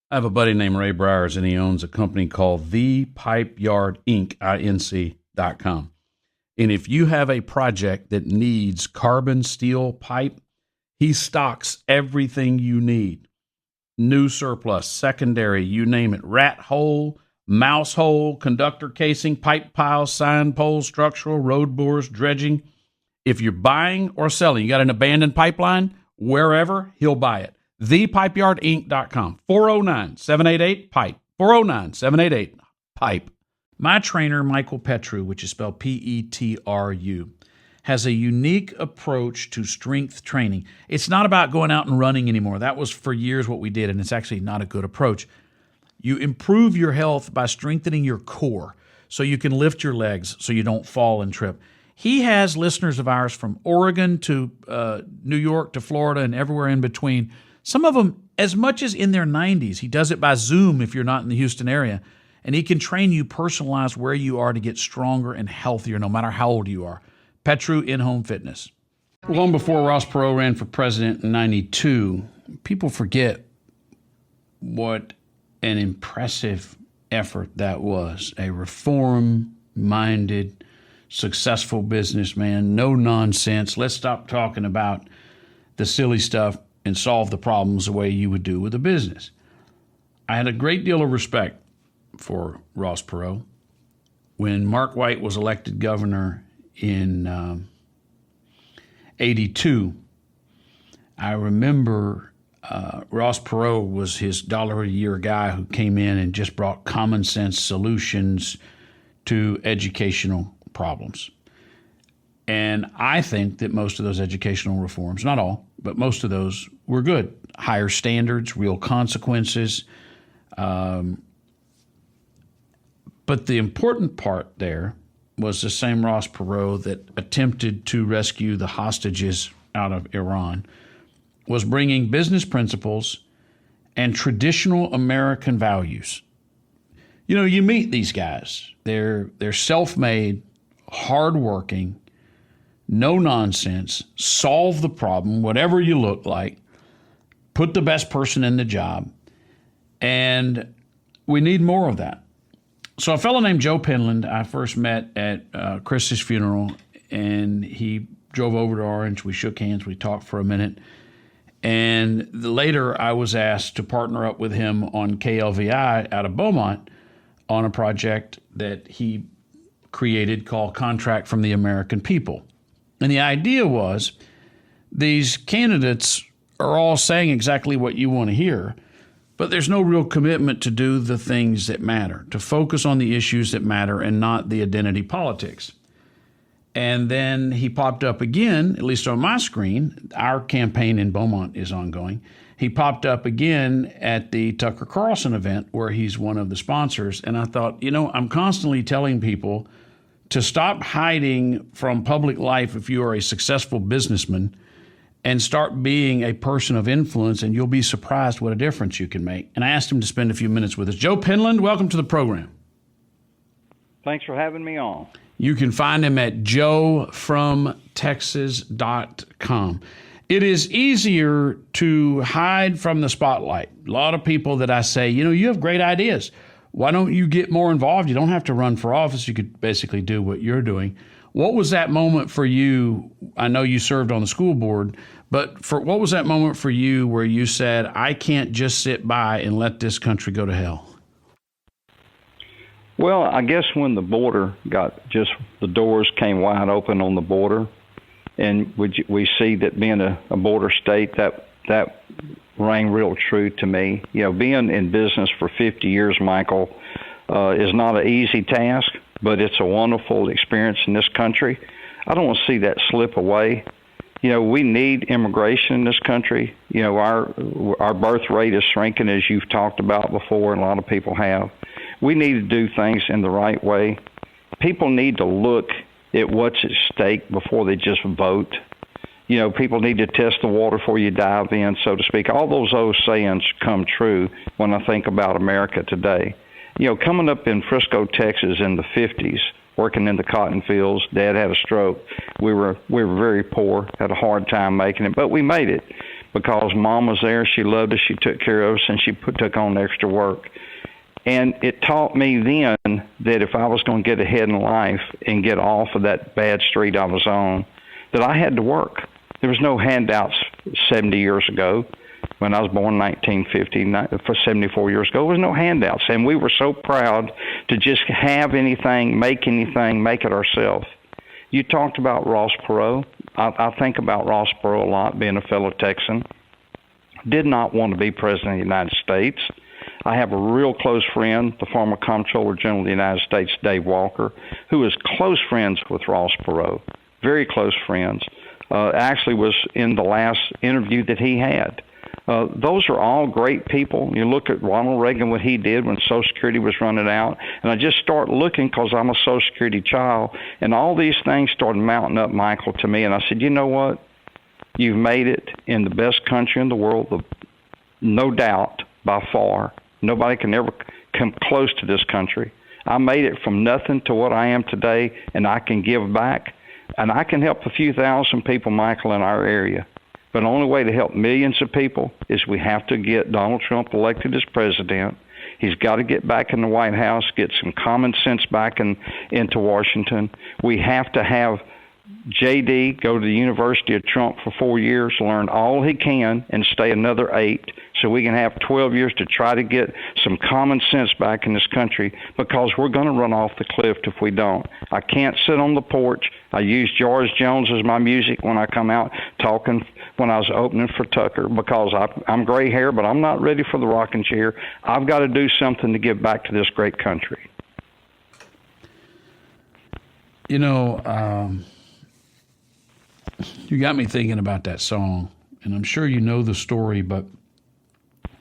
I have a buddy named Ray Briers, and he owns a company called The Pipe Yard Inc., INC.com. And if you have a project that needs carbon steel pipe, he stocks everything you need. New surplus, secondary, you name it. Rat hole, mouse hole, conductor casing, pipe piles, sign poles, structural, road bores, dredging. If you're buying or selling, you got an abandoned pipeline, wherever, he'll buy it. ThePipeyardInc.com, 409-788-PIPE, 409-788-PIPE. My trainer, Michael Petru, which is spelled Petru, has a unique approach to strength training. It's not about going out and running anymore. That was for years what we did, and it's actually not a good approach. You improve your health by strengthening your core so you can lift your legs so you don't fall and trip. He has listeners of ours from Oregon to New York to Florida and everywhere in between. Some of them as much as in their 90s. He does it by Zoom if you're not in the Houston area. And he can train you personalized where you are to get stronger and healthier no matter how old you are. Petru In-Home Fitness. Long before Ross Perot ran for president in 92, people forget what an impressive effort that was. A reform-minded, successful businessman, no nonsense. Let's stop talking about the silly stuff and solve the problems the way you would do with a business. I had a great deal of respect for Ross Perot. When Mark White was elected governor in 82, I remember Ross Perot was his $1-a-year guy who came in and just brought common sense solutions to educational problems. And I think that most of those educational reforms, not all, but most of those were good. Higher standards, real consequences. But the important part there was the same Ross Perot that attempted to rescue the hostages out of Iran, was bringing business principles and traditional American values. You know, you meet these guys. They're self-made, hardworking, no nonsense, solve the problem, whatever you look like, put the best person in the job. And we need more of that. So a fellow named Joe Penland, I first met at Chris's funeral, and he drove over to Orange. We shook hands. We talked for a minute. And later I was asked to partner up with him on KLVI out of Beaumont on a project that he created called Contract from the American People. And the idea was these candidates are all saying exactly what you want to hear, but there's no real commitment to do the things that matter, to focus on the issues that matter and not the identity politics. And then he popped up again, at least on my screen. Our campaign in Beaumont is ongoing. He popped up again at the Tucker Carlson event where he's one of the sponsors. And I thought, you know, I'm constantly telling people to stop hiding from public life if you are a successful businessman and start being a person of influence, and you'll be surprised what a difference you can make. And I asked him to spend a few minutes with us. Joe Penland, welcome to the program. Thanks for having me on. You can find him at joefromtexas.com. It is easier to hide from the spotlight. A lot of people that I say, you know, you have great ideas. Why don't you get more involved? You don't have to run for office. You could basically do what you're doing. What was that moment for you? I know you served on the school board, but what was that moment for you where you said, I can't just sit by and let this country go to hell? Well, I guess when the border the doors came wide open on the border, and we see that being a border state, that rang real true to me. You know, being in business for 50 years, Michael, is not an easy task, but it's a wonderful experience in this country. I don't want to see that slip away. You know, we need immigration in this country. You know, our birth rate is shrinking, as you've talked about before, and a lot of people have. We need to do things in the right way. People need to look at what's at stake before they just vote. You know, people need to test the water before you dive in, so to speak. All those old sayings come true when I think about America today. You know, coming up in Frisco, Texas in the 50s, working in the cotton fields, Dad had a stroke. We were very poor, had a hard time making it, but we made it. because Mom was there. She loved us. She took care of us, and she took on extra work. And it taught me then that if I was going to get ahead in life and get off of that bad street I was on, that I had to work. There was no handouts 70 years ago. When I was born in 1950, for 74 years ago, there was no handouts. And we were so proud to just have anything, make it ourselves. You talked about Ross Perot. I think about Ross Perot a lot, being a fellow Texan. Did not want to be president of the United States. I have a real close friend, the former Comptroller General of the United States, Dave Walker, who is close friends with Ross Perot, very close friends. Actually was in the last interview that he had. Those are all great people. You look at Ronald Reagan, what he did when Social Security was running out, and I just start looking because I'm a Social Security child, and all these things started mounting up, Michael, to me, and I said, you know what? You've made it in the best country in the world, no doubt, by far. Nobody can ever come close to this country. I made it from nothing to what I am today, and I can give back, and I can help a few thousand people, Michael, in our area. But the only way to help millions of people is we have to get Donald Trump elected as president. He's got to get back in the White House, get some common sense back into Washington. We have to have J.D. go to the University of Trump for 4 years, learn all he can, and stay another 8, so we can have 12 years to try to get some common sense back in this country, because we're going to run off the cliff if we don't. I can't sit on the porch. I use George Jones as my music when I come out talking when I was opening for Tucker, because I'm gray hair, but I'm not ready for the rocking chair. I've got to do something to give back to this great country. You know, you got me thinking about that song, and I'm sure you know the story, but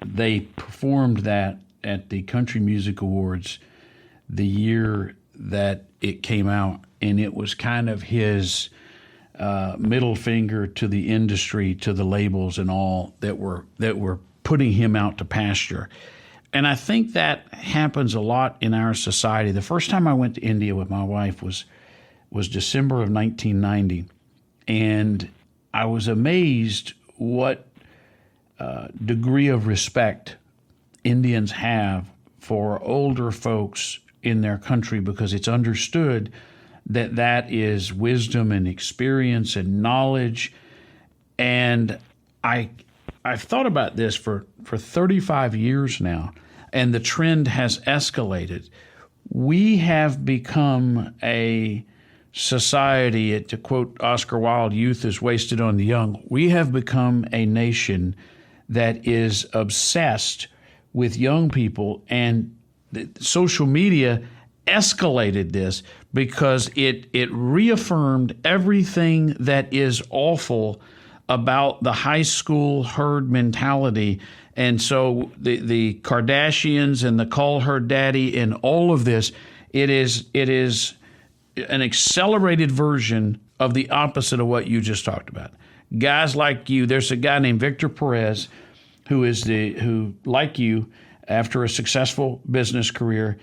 they performed that at the Country Music Awards the year that it came out, and it was kind of his middle finger to the industry, to the labels and all that were putting him out to pasture. And I think that happens a lot in our society. The first time I went to India with my wife was December of 1990. And I was amazed what degree of respect Indians have for older folks in their country, because it's understood that is wisdom and experience and knowledge. And I've thought about this for 35 years now, and the trend has escalated. We have become a society, to quote Oscar Wilde, youth is wasted on the young. We have become a nation that is obsessed with young people, and social media escalated this because it reaffirmed everything that is awful about the high school herd mentality. And so the Kardashians and the call her daddy and all of this, it is an accelerated version of the opposite of what you just talked about. Guys like you, there's a guy named Victor Perez who, like you, after a successful business career,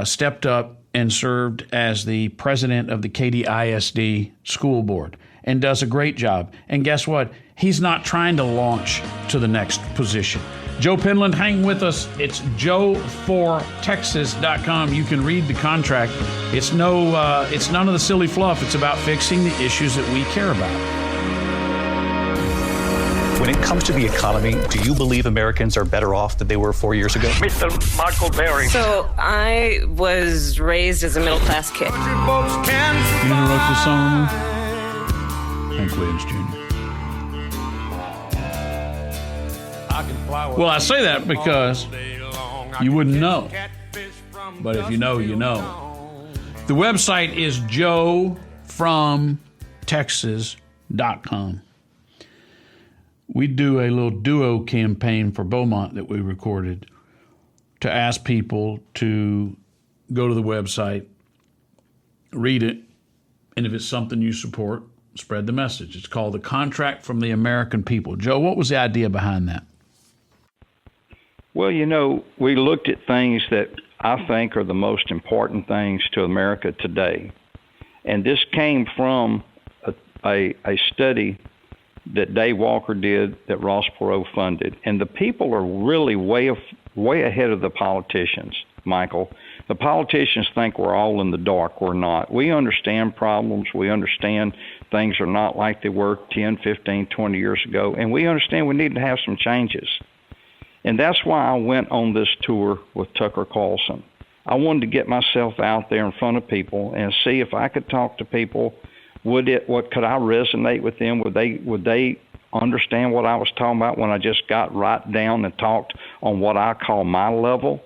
stepped up and served as the president of the Katy ISD school board and does a great job. And guess what? He's not trying to launch to the next position. Joe Penland, hang with us. It's joe4texas.com. You can read the contract. It's none of the silly fluff. It's about fixing the issues that we care about. When it comes to the economy, do you believe Americans are better off than they were 4 years ago? Mr. Michael Berry. So I was raised as a middle-class kid. You know who wrote this song? Hank Williams Jr. Well, I say that because you wouldn't know. But if you know, you know. The website is joefromtexas.com. We do a little duo campaign for Beaumont that we recorded to ask people to go to the website, read it, and if it's something you support, spread the message. It's called The Contract from the American People. Joe, what was the idea behind that? Well, you know, we looked at things that I think are the most important things to America today. And this came from a study that Dave Walker did that Ross Perot funded. And the people are really way ahead of the politicians, Michael. The politicians think we're all in the dark. We're not. We understand problems. We understand things are not like they were 10, 15, 20 years ago. And we understand we need to have some changes. And that's why I went on this tour with Tucker Carlson. I wanted to get myself out there in front of people and see if I could talk to people. Could I resonate with them? Would they understand what I was talking about when I just got right down and talked on what I call my level?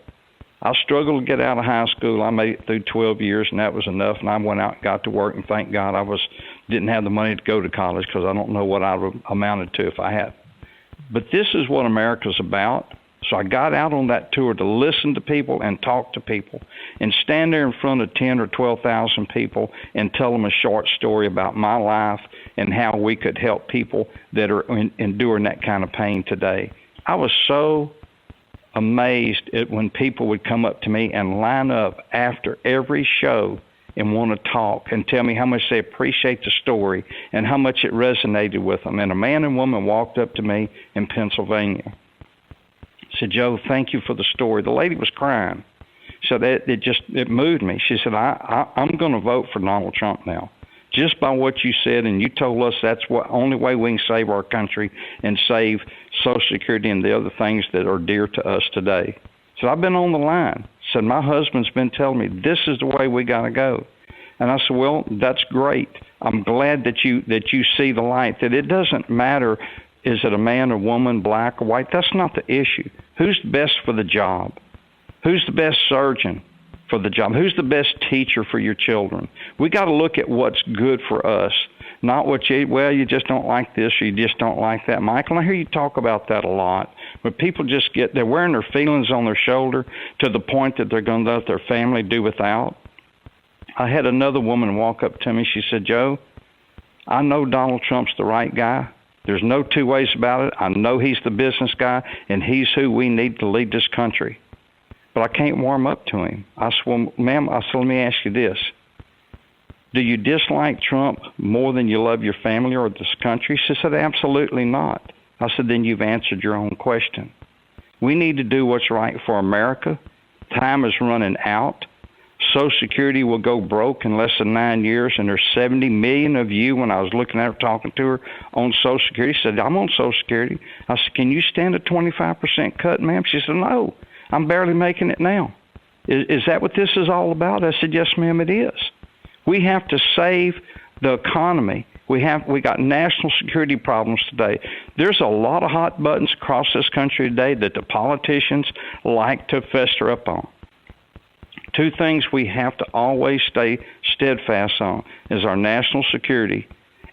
I struggled to get out of high school. I made it through 12 years, and that was enough. And I went out and got to work, and thank God didn't have the money to go to college because I don't know what I would amounted to if I had. But this is what America's about. So I got out on that tour to listen to people and talk to people and stand there in front of 10 or 12,000 people and tell them a short story about my life and how we could help people that are enduring that kind of pain today. I was so amazed at when people would come up to me and line up after every show and want to talk and tell me how much they appreciate the story and how much it resonated with them. And a man and woman walked up to me in Pennsylvania. Said, Joe, thank you for the story. The lady was crying. So it moved me. She said, I'm going to vote for Donald Trump now. Just by what you said, and you told us that's the only way we can save our country and save Social Security and the other things that are dear to us today. So I've been on the line. Said, my husband's been telling me this is the way we got to go. And I said, well, that's great. I'm glad that you see the light, that it doesn't matter. Is it a man or woman, black or white? That's not the issue. Who's the best for the job? Who's the best surgeon for the job? Who's the best teacher for your children? We got to look at what's good for us, not what you just don't like this or you just don't like that. Michael, I hear you talk about that a lot, but people they're wearing their feelings on their shoulder to the point that they're going to let their family do without. I had another woman walk up to me. She said, Joe, I know Donald Trump's the right guy. There's no two ways about it. I know he's the business guy, and he's who we need to lead this country. But I can't warm up to him. I said, well, ma'am, let me ask you this. Do you dislike Trump more than you love your family or this country? She said, absolutely not. I said, then you've answered your own question. We need to do what's right for America. Time is running out. Social Security will go broke in less than 9 years, and there's 70 million of you, when I was looking at her, talking to her, on Social Security. She said, I'm on Social Security. I said, can you stand a 25% cut, ma'am? She said, no, I'm barely making it now. Is that what this is all about? I said, yes, ma'am, it is. We have to save the economy. We got national security problems today. There's a lot of hot buttons across this country today that the politicians like to fester up on. Two things we have to always stay steadfast on is our national security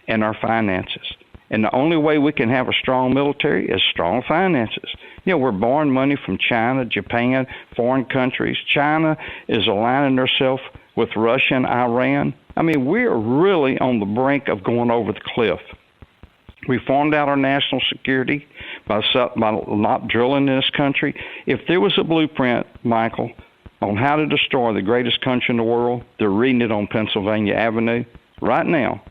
and our finances. And the only way we can have a strong military is strong finances. We're borrowing money from China, Japan, foreign countries. China is aligning herself with Russia and Iran. I mean, we're really on the brink of going over the cliff. We farmed out our national security by not drilling in this country. If there was a blueprint, Michael, on how to destroy the greatest country in the world, they're reading it on Pennsylvania Avenue right now.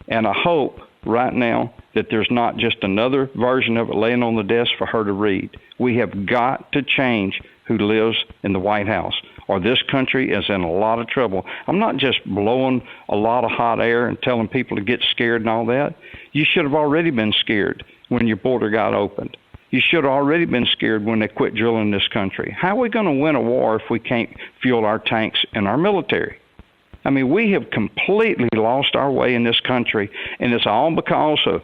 And I hope right now that there's not just another version of it laying on the desk for her to read. We have got to change who lives in the White House, or this country is in a lot of trouble. I'm not just blowing a lot of hot air and telling people to get scared and all that. You should have already been scared when your border got opened. You should have already been scared when they quit drilling this country. How are we going to win a war if we can't fuel our tanks and our military? I mean, we have completely lost our way in this country, and it's all because of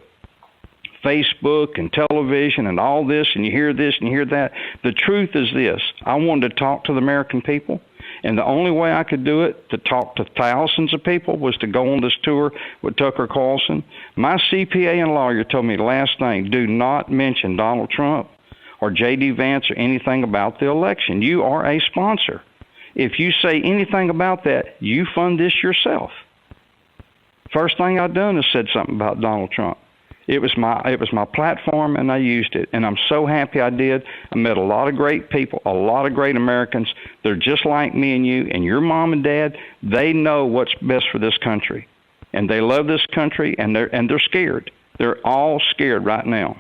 Facebook and television and all this, and you hear this and you hear that. The truth is this. I wanted to talk to the American people, and the only way I could do it, to talk to thousands of people, was to go on this tour with Tucker Carlson. My CPA and lawyer told me the last thing, do not mention Donald Trump or J.D. Vance or anything about the election. You are a sponsor. If you say anything about that, you fund this yourself. First thing I've done is said something about Donald Trump. It was my platform, and I used it, and I'm so happy I did. I met a lot of great people, a lot of great Americans. They're just like me and you, and your mom and dad. They know what's best for this country, and they love this country, and they're scared. They're all scared right now.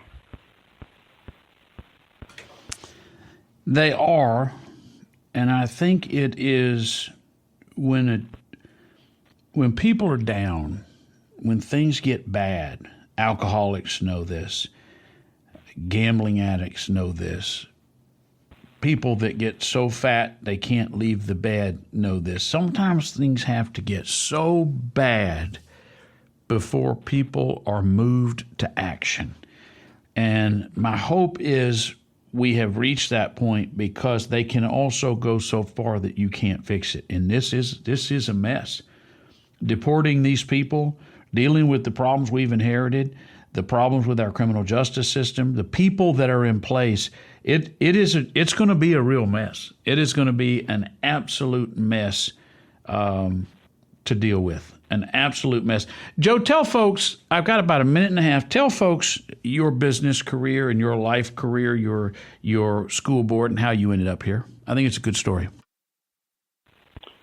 They are, and I think it is when people are down, when things get bad. Alcoholics know this. Gambling addicts know this. People that get so fat they can't leave the bed know this. Sometimes things have to get so bad before people are moved to action. And my hope is we have reached that point, because they can also go so far that you can't fix it. And this is a mess. Deporting these people, dealing with the problems we've inherited, the problems with our criminal justice system, the people that are in place, it's going to be a real mess. It is going to be an absolute mess to deal with. An absolute mess. Joe, tell folks, I've got about a minute and a half. Tell folks your business career and your life career, your school board, and how you ended up here. I think it's a good story.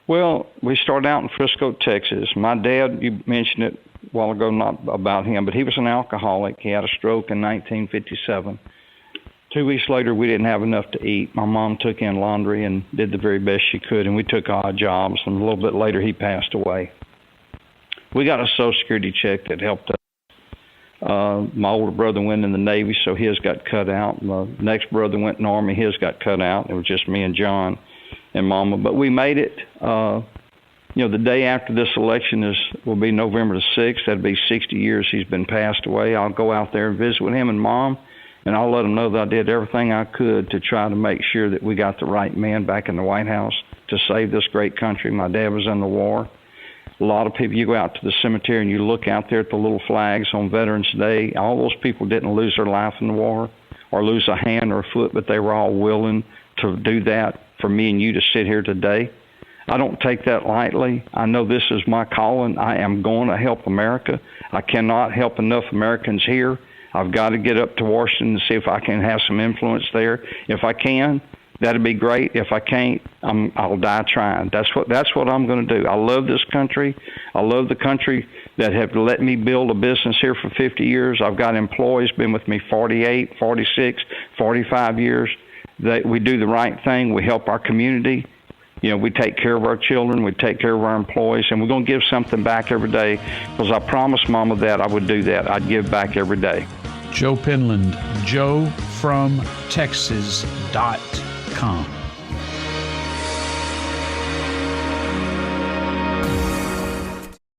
Well, we started out in Frisco, Texas. My dad, you mentioned it a while ago, not about him, but he was an alcoholic. He had a stroke in 1957. 2 weeks later, we didn't have enough to eat. My mom took in laundry and did the very best she could, and we took odd jobs. And a little bit later, he passed away. We got a Social Security check that helped us. My older brother went in the Navy, so his got cut out. My next brother went in the Army, his got cut out. It was just me and John and Mama. But we made it. The day after this election will be November the 6th. That'd be 60 years he's been passed away. I'll go out there and visit with him and Mom, and I'll let them know that I did everything I could to try to make sure that we got the right man back in the White House to save this great country. My dad was in the war. A lot of people, you go out to the cemetery and you look out there at the little flags on Veterans Day, all those people didn't lose their life in the war or lose a hand or a foot, but they were all willing to do that for me and you to sit here today. I don't take that lightly. I know this is my calling. I am going to help America. I cannot help enough Americans here. I've got to get up to Washington and see if I can have some influence there. If I can, that'd be great. If I can't, I'll die trying. That's what I'm going to do. I love this country. I love the country that have let me build a business here for 50 years. I've got employees, been with me 48, 46, 45 years. We do the right thing. We help our community. We take care of our children. We take care of our employees. And we're going to give something back every day, because I promised Mama that I would do that. I'd give back every day. Joe Penland, JoeFromTexas.com.